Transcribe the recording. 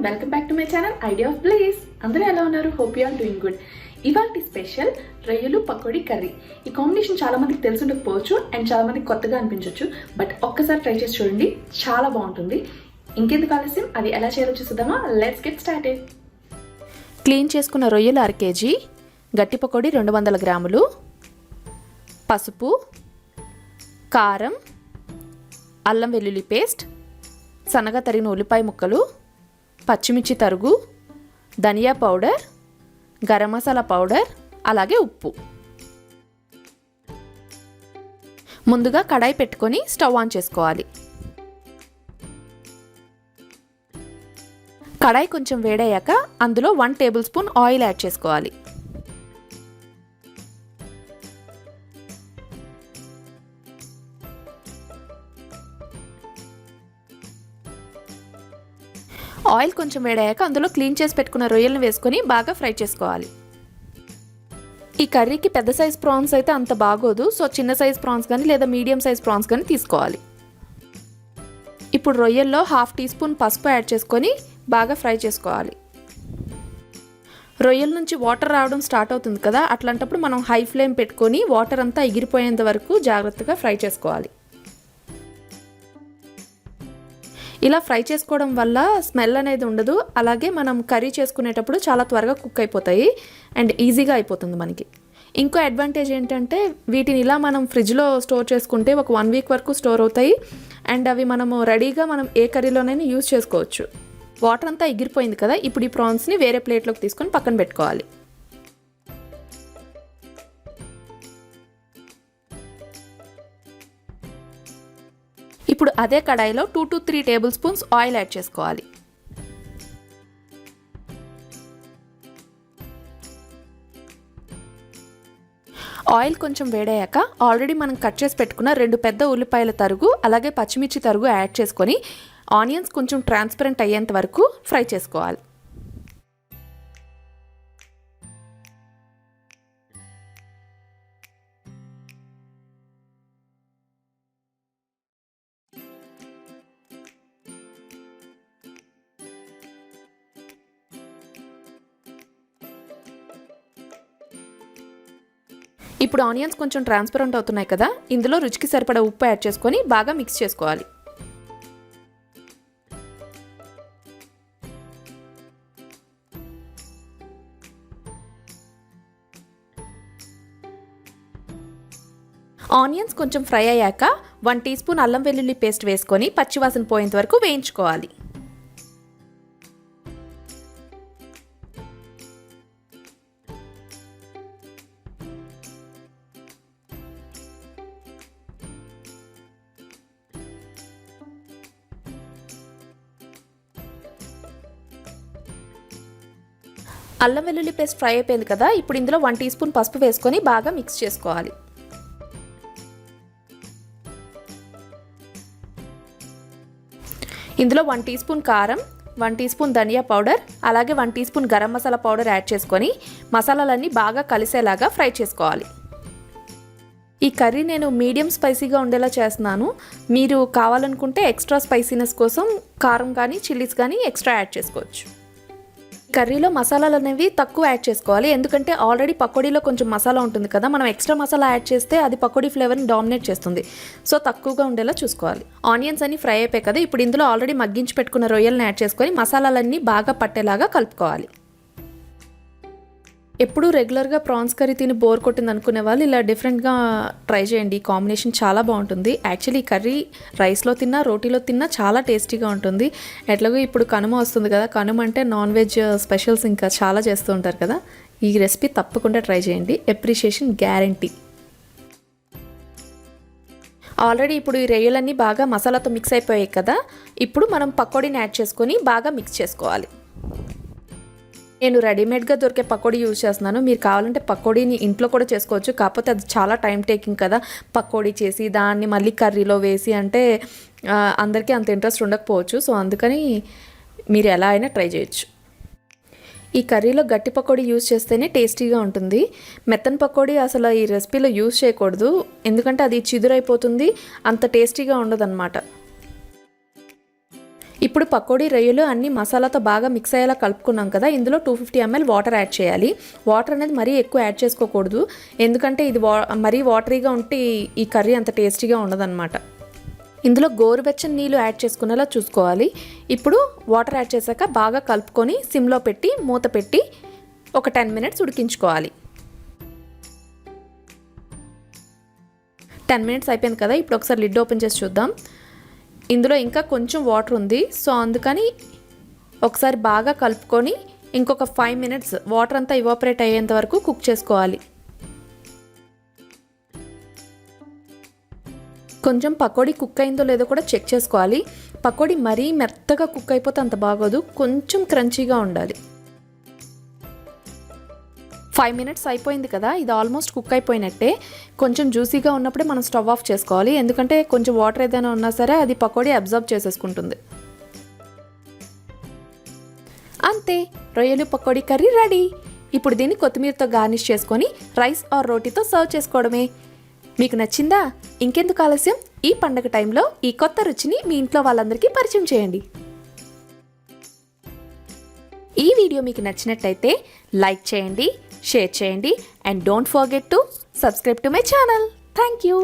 Welcome back to my channel idea of bliss. అందరూ ఎలా ఉన్నారు? Hope you are doing good. ఇవాల్టి special రొయ్యలు పకోడీ కర్రీ. ఈ కాంబినేషన్ చాలా మందికి తెలుసుండకపోవచ్చు అండ్ చాలా మందికి కొత్తగా అనిపించవచ్చు, బట్ ఒక్కసారి ట్రై చేసి చూడండి, చాలా బాగుంటుంది. ఇంకెందుకు ఆలస్యం, అది ఎలా చేయాలో చూద్దామా? Let's get started. క్లీన్ చేసుకున్న రొయ్యలు 1/2 kg, గట్టి పకోడీ 200 గ్రాములు, పసుపు, కారం, అల్లం వెల్లుల్లి పేస్ట్, సన్నగా తరిగిన ఉల్లిపాయ ముక్కలు, పచ్చిమిర్చి తరుగు, ధనియా పౌడర్, గరం మసాలా పౌడర్, అలాగే ఉప్పు. ముందుగా కడాయి పెట్టుకొని స్టవ్ ఆన్ చేసుకోవాలి. కడాయి కొంచెం వేడయ్యాక అందులో 1 టేబుల్ స్పూన్ ఆయిల్ యాడ్ చేసుకోవాలి. ఆయిల్ కొంచెం వేడయ్యాక అందులో క్లీన్ చేసి పెట్టుకున్న రొయ్యలను వేసుకొని బాగా ఫ్రై చేసుకోవాలి. ఈ కర్రీకి పెద్ద సైజ్ ప్రాన్స్ అయితే అంత బాగోదు, సో చిన్న సైజ్ ప్రాన్స్ కానీ లేదా మీడియం సైజ్ ప్రాన్స్ కానీ తీసుకోవాలి. ఇప్పుడు రొయ్యల్లో 1/2 టీ స్పూన్ పసుపు యాడ్ చేసుకొని బాగా ఫ్రై చేసుకోవాలి. రొయ్యల నుంచి వాటర్ రావడం స్టార్ట్ అవుతుంది కదా, అట్లాంటప్పుడు మనం హై ఫ్లేమ్ పెట్టుకొని వాటర్ అంతా ఎగిరిపోయేంత వరకు జాగ్రత్తగా ఫ్రై చేసుకోవాలి. ఇలా ఫ్రై చేసుకోవడం వల్ల స్మెల్ అనేది ఉండదు, అలాగే మనం కర్రీ చేసుకునేటప్పుడు చాలా త్వరగా కుక్ అయిపోతాయి అండ్ ఈజీగా అయిపోతుంది మనకి. ఇంకో అడ్వాంటేజ్ ఏంటంటే వీటిని ఇలా మనం ఫ్రిడ్జ్లో స్టోర్ చేసుకుంటే ఒక 1 వీక్ వరకు స్టోర్ అవుతాయి అండ్ అవి మనము రెడీగా మనం ఏ కర్రీలోనైనా యూజ్ చేసుకోవచ్చు. వాటర్ అంతా ఎగిరిపోయింది కదా, ఇప్పుడు ఈ ప్రాన్స్ని వేరే ప్లేట్లోకి తీసుకొని పక్కన పెట్టుకోవాలి. ఇప్పుడు అదే కడాయిలో 2 to 3 table spoons oil add చేసుకోవాలి. ఆయిల్ కొంచెం వేడయ్యాక ఆల్రెడీ మనం కట్ చేసి పెట్టుకున్న 2 పెద్ద ఉల్లిపాయల తరుగు అలాగే పచ్చిమిర్చి తరుగు యాడ్ చేసుకొని ఆనియన్స్ కొంచెం ట్రాన్స్పరెంట్ అయ్యేంత వరకు ఫ్రై చేసుకోవాలి. ఇప్పుడు ఆనియన్స్ కొంచెం ట్రాన్స్పరెంట్ అవుతున్నాయి కదా, ఇందులో రుచికి సరిపడా ఉప్పు యాడ్ చేసుకొని బాగా మిక్స్ చేసుకోవాలి. ఆనియన్స్ కొంచెం ఫ్రై అయ్యాక 1 టీ స్పూన్ అల్లం వెల్లుల్లి పేస్ట్ వేసుకొని పచ్చివాసన పోయేంత వరకు వేయించుకోవాలి. అల్లం వెల్లుల్లి పేస్ట్ ఫ్రై అయిపోయింది కదా, ఇప్పుడు ఇందులో 1 టీ స్పూన్ పసుపు వేసుకొని బాగా మిక్స్ చేసుకోవాలి. ఇందులో 1 టీ స్పూన్ కారం, 1 టీ స్పూన్ ధనియా పౌడర్, అలాగే 1 teaspoon garam masala powder add చేసుకొని మసాలాలన్నీ బాగా కలిసేలాగా ఫ్రై చేసుకోవాలి. ఈ కర్రీ నేను మీడియం స్పైసీగా ఉండేలా చేస్తున్నాను. మీరు కావాలనుకుంటే ఎక్స్ట్రా స్పైసీనెస్ కోసం కారం కానీ చిల్లీస్ కానీ ఎక్స్ట్రా యాడ్ చేసుకోవచ్చు. కర్రీలో మసాలాలు అనేవి తక్కువ యాడ్ చేసుకోవాలి, ఎందుకంటే ఆల్రెడీ పకోడీలో కొంచెం మసాలా ఉంటుంది కదా, మనం ఎక్స్ట్రా మసాలా యాడ్ చేస్తే అది పకోడీ ఫ్లేవర్ని డామినేట్ చేస్తుంది. సో తక్కువగా ఉండేలా చూసుకోవాలి. ఆనియన్స్ అన్ని ఫ్రై అయిపోయాయి కదా, ఇప్పుడు ఇందులో ఆల్రెడీ మగ్గించి పెట్టుకున్న రొయ్యలను యాడ్ చేసుకొని మసాలాలన్నీ బాగా పట్టేలాగా కలుపుకోవాలి. ఎప్పుడు రెగ్యులర్గా ప్రాన్స్ కర్రీ తిని బోర్ కొట్టింది అనుకునే వాళ్ళు ఇలా డిఫరెంట్గా ట్రై చేయండి. కాంబినేషన్ చాలా బాగుంటుంది. యాక్చువల్లీ ఈ కర్రీ రైస్లో తిన్నా రోటీలో తిన్నా చాలా టేస్టీగా ఉంటుంది. ఎట్లాగో ఇప్పుడు కనుమ వస్తుంది కదా, కనుమ అంటే నాన్-వెజ్ స్పెషల్స్ ఇంకా చాలా చేస్తూ ఉంటారు కదా, ఈ రెసిపీ తప్పకుండా ట్రై చేయండి. Appreciation guarantee. ఆల్రెడీ ఇప్పుడు ఈ రొయ్యలన్నీ బాగా మసాలాతో మిక్స్ అయిపోయాయి కదా, ఇప్పుడు మనం పకోడీని యాడ్ చేసుకొని బాగా మిక్స్ చేసుకోవాలి. నేను రెడీమేడ్గా దొరికే పకోడీ యూజ్ చేస్తున్నాను. మీరు కావాలంటే పకోడీని ఇంట్లో కూడా చేసుకోవచ్చు, కాకపోతే అది చాలా టైం టేకింగ్ కదా. పకోడీ చేసి దాన్ని మళ్ళీ కర్రీలో వేసి అంటే అందరికీ అంత ఇంట్రెస్ట్ ఉండకపోవచ్చు, సో అందుకని మీరు ఎలా అయినా ట్రై చేయొచ్చు. ఈ కర్రీలో గట్టి పకోడీ యూజ్ చేస్తేనే టేస్టీగా ఉంటుంది. మెత్తన్ పకోడీ అసలు ఈ రెసిపీలో యూజ్ చేయకూడదు, ఎందుకంటే అది చిదురైపోతుంది, అంత టేస్టీగా ఉండదన్నమాట. ఇప్పుడు పకోడీ రొయ్యలు అన్ని మసాలాతో బాగా మిక్స్ అయ్యేలా కలుపుకున్నాం కదా, ఇందులో 250 ml వాటర్ యాడ్ చేయాలి. వాటర్ అనేది మరీ ఎక్కువ యాడ్ చేసుకోకూడదు, ఎందుకంటే ఇది మరీ వాటరీగా ఉంటే ఈ కర్రీ అంత టేస్టీగా ఉండదన్నమాట. ఇందులో గోరువెచ్చని నీళ్ళు యాడ్ చేసుకునేలా చూసుకోవాలి. ఇప్పుడు వాటర్ యాడ్ చేశాక బాగా కలుపుకొని సిమ్లో పెట్టి మూత పెట్టి ఒక 10 minutes ఉడికించుకోవాలి. 10 minutes అయిపోయింది కదా, ఇప్పుడు ఒకసారి లిడ్ ఓపెన్ చేసి చూద్దాం. ఇందులో ఇంకా కొంచెం వాటర్ ఉంది, సో అందుకని ఒకసారి బాగా కలుపుకొని ఇంకొక 5 minutes వాటర్ అంతా ఇవాపరేట్ అయ్యేంత వరకు కుక్ చేసుకోవాలి. కొంచెం పకోడీ కుక్ అయిందో లేదో కూడా చెక్ చేసుకోవాలి. పకోడీ మరీ మెత్తగా కుక్ అయిపోతే అంత బాగోదు, కొంచెం క్రంచీగా ఉండాలి. 5 minutes అయిపోయింది కదా, ఇది ఆల్మోస్ట్ కుక్ అయిపోయినట్టే. కొంచెం జ్యూసీగా ఉన్నప్పుడే మనం స్టవ్ ఆఫ్ చేసుకోవాలి, ఎందుకంటే కొంచెం వాటర్ ఏదైనా ఉన్నా సరే అది పకోడీ అబ్జర్వ్ చేసేసుకుంటుంది. అంతే, రొయ్యలు పకోడీ కర్రీ రెడీ. ఇప్పుడు దీన్ని కొత్తిమీరతో గార్నిష్ చేసుకొని రైస్ ఆర్ రోటీతో సర్వ్ చేసుకోవడమే. మీకు నచ్చిందా? ఇంకెందుకు ఆలస్యం, ఈ పండగ టైంలో ఈ కొత్త రుచిని మీ ఇంట్లో వాళ్ళందరికీ పరిచయం చేయండి. ఈ వీడియో మీకు నచ్చినట్టయితే లైక్ చేయండి, షేర్ చేయండి, and don't forget to subscribe to my channel. Thank you.